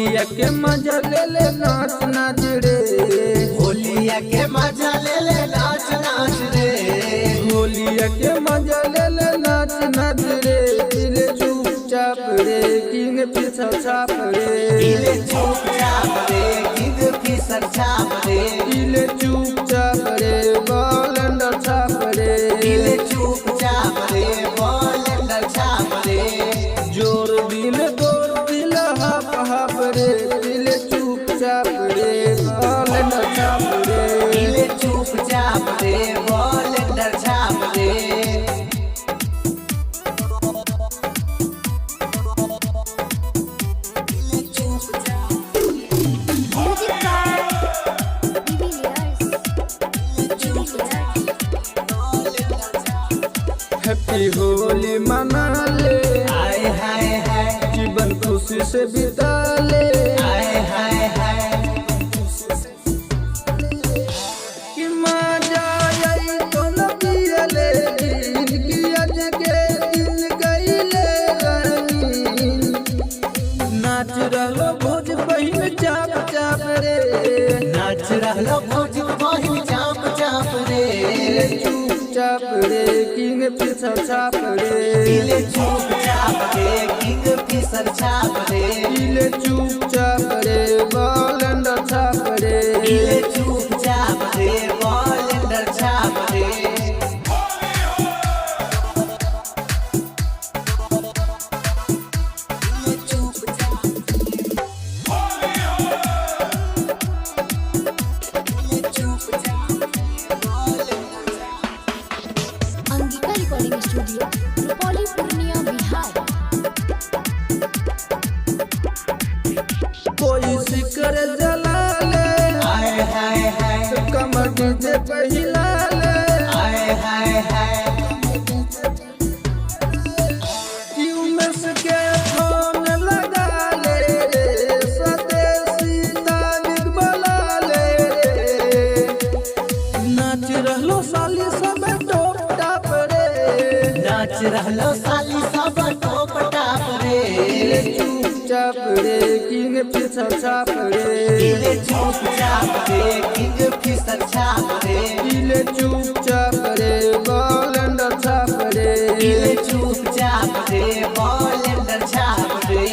होलिया के मजा ले ले नाच नाच रे, होलिया के मजा ले ले नाच नाच रे, होलिया के मजा ले ले नाच नाच रे। दिले चुपचाप रे किंग फिसर छाप रे, दिले चुपचाप रे किंग फिसर छाप रे, दिले चुपचाप रे बॉल अंडर छाप रे, दिले चुपचाप रे बॉल अंडर छाप रे। जोर दिल हाफ हाफ रे, दिले चुपचाप रे बॉल अंडर छाप रे, दिले चुपचाप रे बॉल अंडर छाप रे। हैप्पी होली मना ले, हाय हाय हाय, जीवन खुशी से बिता ले, हाय हाय हाय, कि मजा आई तो न पियले दिन की आज के दिन गईले रंगीन। नाच रहलो भोज बहिन चाप चाप रे, नाच रहलो भोज बहिन चाप चाप रे, चुपचाप रे किंग फिसर छाप रे, दिले चुपचाप रे किंग फिसर छाप रे, दिले चुपचाप रे बॉल अंडर छाप रे, दिले चुपचाप रे बॉल अंडर छाप रे। Angika recording studio Rupauli Purnia Bihar. कोई सिकर जला ले, हाय हाय हाय, कमर डीजे पहिला ले, हाय हाय हाय, ट्यूमस के फोन लगा ले रे, स्वदेशी तानिक बोला ले रे। नाच रहलो साली सब टोप टाप रे, नाच रहलो साली सब टोप टाप रे, चुपचाप रे किंग फिसर छाप रे, दिले चुपचाप रे किंग फिसर छाप रे, दिले चुपचाप रे बॉल अंडर छाप रे, दिले चुपचाप रे बॉल अंडर छाप रे।